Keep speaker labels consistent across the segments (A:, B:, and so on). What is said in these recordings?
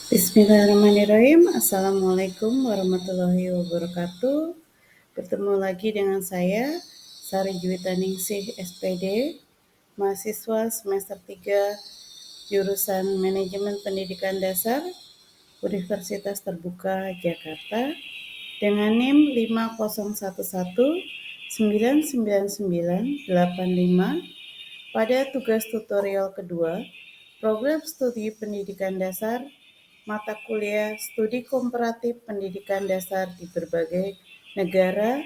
A: Bismillahirrahmanirrahim. Assalamualaikum warahmatullahi wabarakatuh. Bertemu lagi dengan saya, Sari Juwita Ningsih, SPD, mahasiswa semester 3, jurusan Manajemen Pendidikan Dasar, Universitas Terbuka Jakarta, dengan NIM 501199985 pada tugas tutorial kedua, program studi pendidikan dasar, mata kuliah studi komparatif pendidikan dasar di berbagai negara,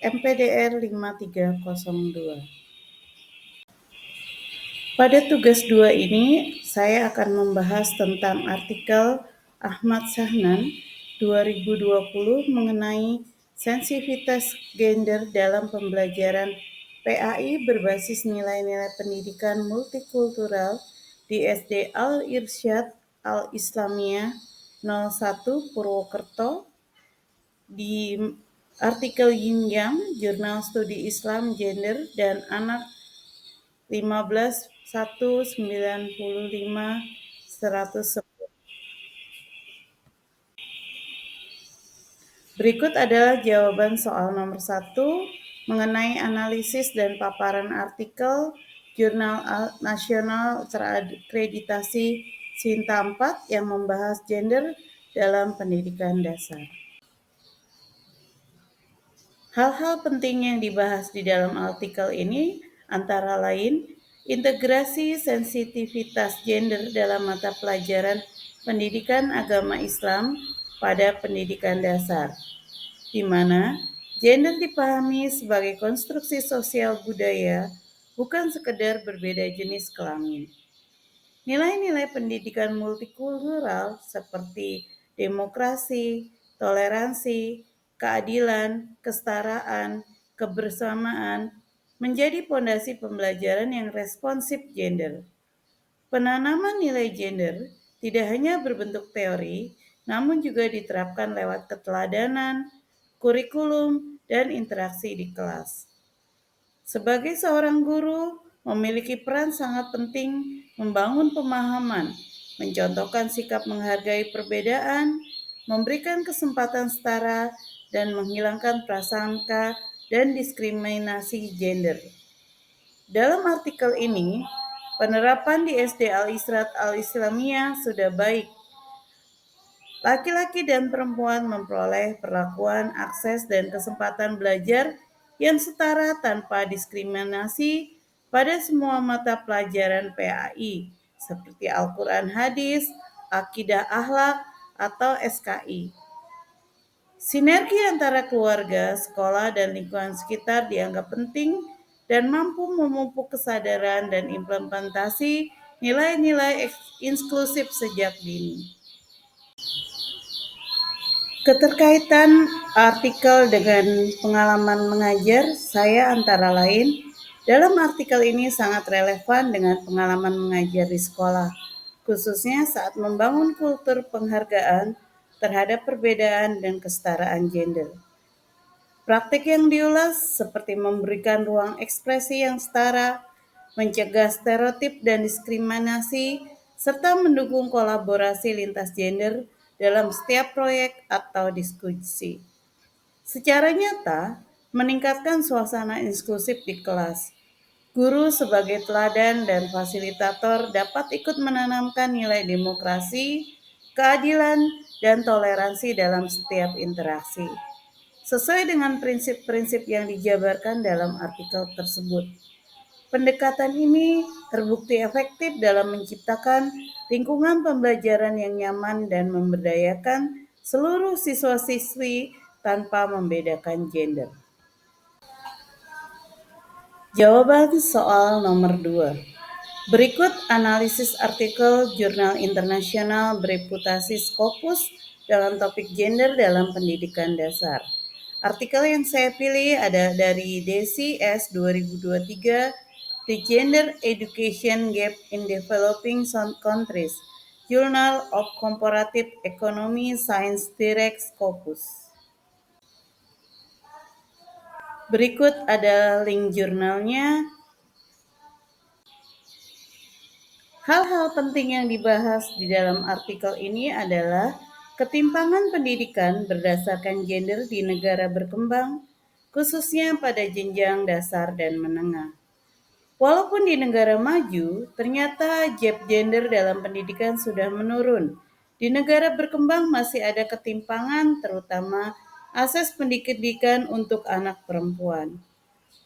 A: MPDR 5302. Pada tugas 2 ini, saya akan membahas tentang artikel Ahmad Sahnan 2020 mengenai sensitivitas gender dalam pembelajaran PAI berbasis nilai-nilai pendidikan multikultural di SD Al-Irsyad Al-Islamiyah 01 Purwokerto di artikel Yin Yang, Jurnal Studi Islam, Gender, dan Anak 15/1/95/110. Berikut adalah jawaban soal nomor 1 mengenai analisis dan paparan artikel Jurnal Nasional Terakreditasi Sinta 4 yang membahas gender dalam pendidikan dasar. Hal-hal penting yang dibahas di dalam artikel ini antara lain integrasi sensitivitas gender dalam mata pelajaran pendidikan agama Islam pada pendidikan dasar, di mana gender dipahami sebagai konstruksi sosial budaya, bukan sekedar berbeda jenis kelamin. Nilai-nilai pendidikan multikultural seperti demokrasi, toleransi, keadilan, kesetaraan, kebersamaan menjadi pondasi pembelajaran yang responsif gender. Penanaman nilai gender tidak hanya berbentuk teori, namun juga diterapkan lewat keteladanan, kurikulum, dan interaksi di kelas. Sebagai seorang guru, memiliki peran sangat penting membangun pemahaman, mencontohkan sikap menghargai perbedaan, memberikan kesempatan setara, dan menghilangkan prasangka dan diskriminasi gender. Dalam artikel ini, penerapan di SD Al-Irsyad Al-Islamiyah sudah baik. Laki-laki dan perempuan memperoleh perlakuan, akses, dan kesempatan belajar yang setara tanpa diskriminasi pada semua mata pelajaran PAI, seperti Al-Quran Hadis, Akidah Akhlak, atau SKI. Sinergi antara keluarga, sekolah, dan lingkungan sekitar dianggap penting dan mampu memupuk kesadaran dan implementasi nilai-nilai inklusif sejak dini. Keterkaitan artikel dengan pengalaman mengajar saya antara lain, dalam artikel ini sangat relevan dengan pengalaman mengajar di sekolah, khususnya saat membangun kultur penghargaan terhadap perbedaan dan kesetaraan gender. Praktik yang diulas seperti memberikan ruang ekspresi yang setara, mencegah stereotip dan diskriminasi, serta mendukung kolaborasi lintas gender dalam setiap proyek atau diskusi. Secara nyata, meningkatkan suasana inklusif di kelas. Guru sebagai teladan dan fasilitator dapat ikut menanamkan nilai demokrasi, keadilan, dan toleransi dalam setiap interaksi, sesuai dengan prinsip-prinsip yang dijabarkan dalam artikel tersebut. Pendekatan ini terbukti efektif dalam menciptakan lingkungan pembelajaran yang nyaman dan memberdayakan seluruh siswa-siswi tanpa membedakan gender. Jawaban soal nomor 2. Berikut analisis artikel jurnal internasional bereputasi Scopus dalam topik gender dalam pendidikan dasar. Artikel yang saya pilih ada dari Desi S. 2023, The Gender Education Gap in Developing Countries, Journal of Comparative Economy Science Direct Scopus. Berikut ada link jurnalnya. Hal-hal penting yang dibahas di dalam artikel ini adalah ketimpangan pendidikan berdasarkan gender di negara berkembang, khususnya pada jenjang dasar dan menengah. Walaupun di negara maju, ternyata gap gender dalam pendidikan sudah menurun. Di negara berkembang masih ada ketimpangan, terutama akses pendidikan untuk anak perempuan.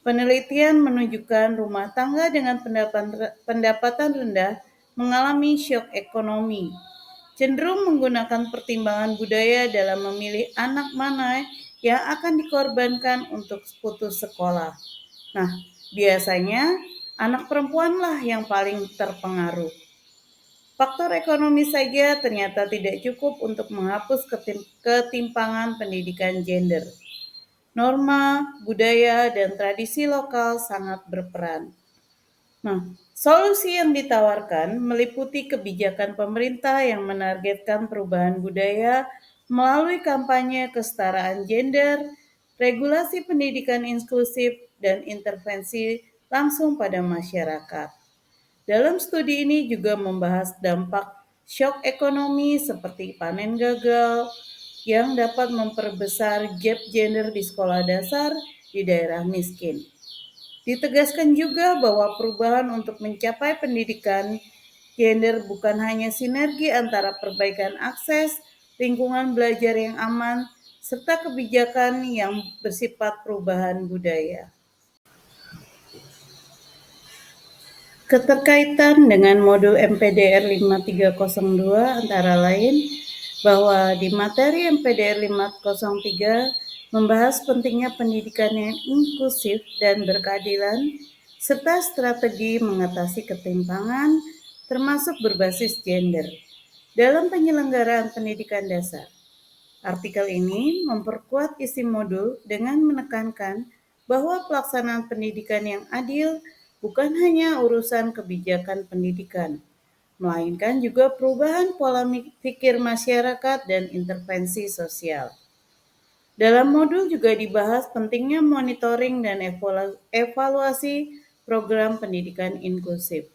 A: Penelitian menunjukkan rumah tangga dengan pendapatan rendah mengalami syok ekonomi, cenderung menggunakan pertimbangan budaya dalam memilih anak mana yang akan dikorbankan untuk putus sekolah. Nah, biasanya anak perempuanlah yang paling terpengaruh. Faktor ekonomi saja ternyata tidak cukup untuk menghapus ketimpangan pendidikan gender. Norma, budaya, dan tradisi lokal sangat berperan. Nah, solusi yang ditawarkan meliputi kebijakan pemerintah yang menargetkan perubahan budaya melalui kampanye kesetaraan gender, regulasi pendidikan inklusif, dan intervensi langsung pada masyarakat. Dalam studi ini juga membahas dampak shock ekonomi seperti panen gagal yang dapat memperbesar gap gender di sekolah dasar di daerah miskin. Ditegaskan juga bahwa perubahan untuk mencapai pendidikan gender bukan hanya sinergi antara perbaikan akses, lingkungan belajar yang aman, serta kebijakan yang bersifat perubahan budaya. Keterkaitan dengan modul MPDR 5302 antara lain bahwa di materi MPDR 503 membahas pentingnya pendidikan yang inklusif dan berkeadilan serta strategi mengatasi ketimpangan termasuk berbasis gender dalam penyelenggaraan pendidikan dasar. Artikel ini memperkuat isi modul dengan menekankan bahwa pelaksanaan pendidikan yang adil bukan hanya urusan kebijakan pendidikan, melainkan juga perubahan pola pikir masyarakat dan intervensi sosial. Dalam modul juga dibahas pentingnya monitoring dan evaluasi program pendidikan inklusif,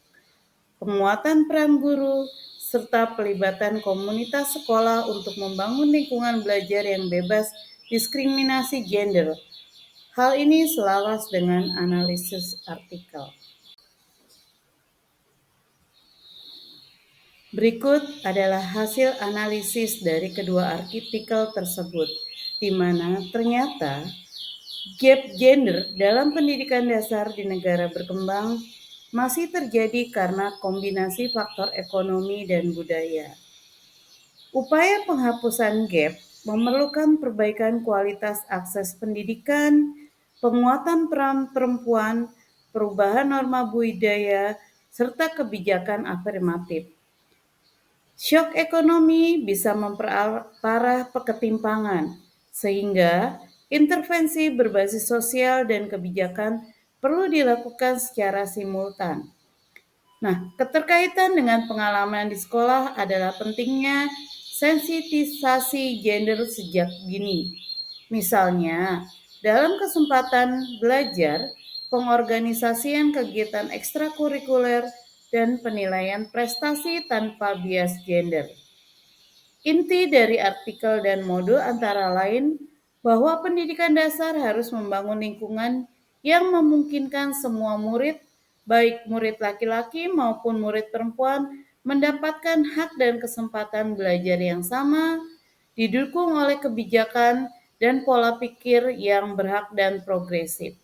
A: penguatan peran guru, serta pelibatan komunitas sekolah untuk membangun lingkungan belajar yang bebas diskriminasi gender. Hal ini selaras dengan analisis artikel. Berikut adalah hasil analisis dari kedua artikel tersebut, di mana ternyata gap gender dalam pendidikan dasar di negara berkembang masih terjadi karena kombinasi faktor ekonomi dan budaya. Upaya penghapusan gap memerlukan perbaikan kualitas akses pendidikan, penguatan peran perempuan, perubahan norma budaya, serta kebijakan afirmatif. Syok ekonomi bisa memperparah ketimpangan, sehingga intervensi berbasis sosial dan kebijakan perlu dilakukan secara simultan. Nah, keterkaitan dengan pengalaman di sekolah adalah pentingnya sensitisasi gender sejak dini. Misalnya, dalam kesempatan belajar, pengorganisasian kegiatan ekstrakurikuler, dan penilaian prestasi tanpa bias gender. Inti dari artikel dan modul antara lain bahwa pendidikan dasar harus membangun lingkungan yang memungkinkan semua murid, baik murid laki-laki maupun murid perempuan, mendapatkan hak dan kesempatan belajar yang sama, didukung oleh kebijakan dan pola pikir yang berhak dan progresif.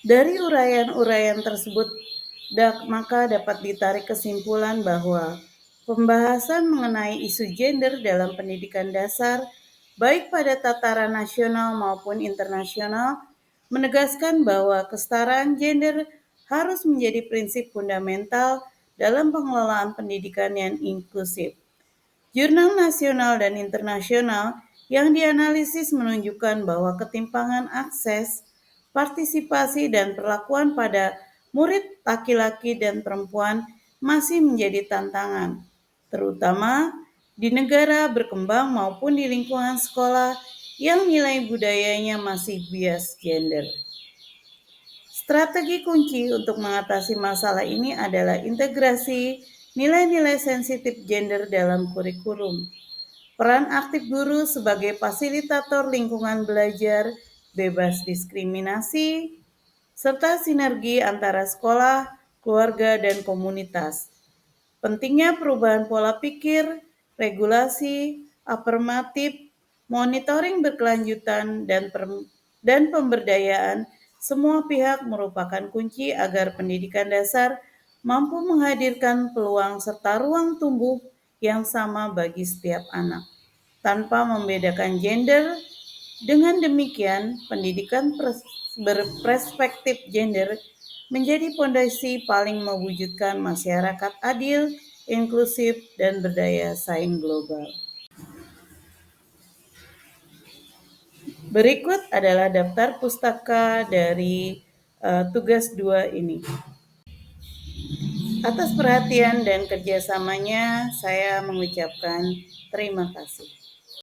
A: Dari uraian-uraian tersebut, maka dapat ditarik kesimpulan bahwa pembahasan mengenai isu gender dalam pendidikan dasar, baik pada tataran nasional maupun internasional, menegaskan bahwa kesetaraan gender harus menjadi prinsip fundamental dalam pengelolaan pendidikan yang inklusif. Jurnal nasional dan internasional yang dianalisis menunjukkan bahwa ketimpangan akses, partisipasi, dan perlakuan pada murid laki-laki dan perempuan masih menjadi tantangan, terutama di negara berkembang maupun di lingkungan sekolah yang nilai budayanya masih bias gender. Strategi kunci untuk mengatasi masalah ini adalah integrasi nilai-nilai sensitif gender dalam kurikulum. Peran aktif guru sebagai fasilitator lingkungan belajar bebas diskriminasi, serta sinergi antara sekolah, keluarga, dan komunitas. Pentingnya perubahan pola pikir, regulasi, afirmatif, monitoring berkelanjutan, dan pemberdayaan semua pihak merupakan kunci agar pendidikan dasar mampu menghadirkan peluang serta ruang tumbuh yang sama bagi setiap anak, tanpa membedakan gender. Dengan demikian, pendidikan berperspektif gender menjadi fondasi paling mewujudkan masyarakat adil, inklusif, dan berdaya saing global. Berikut adalah daftar pustaka dari tugas 2 ini. Atas perhatian dan kerjasamanya, saya mengucapkan terima kasih.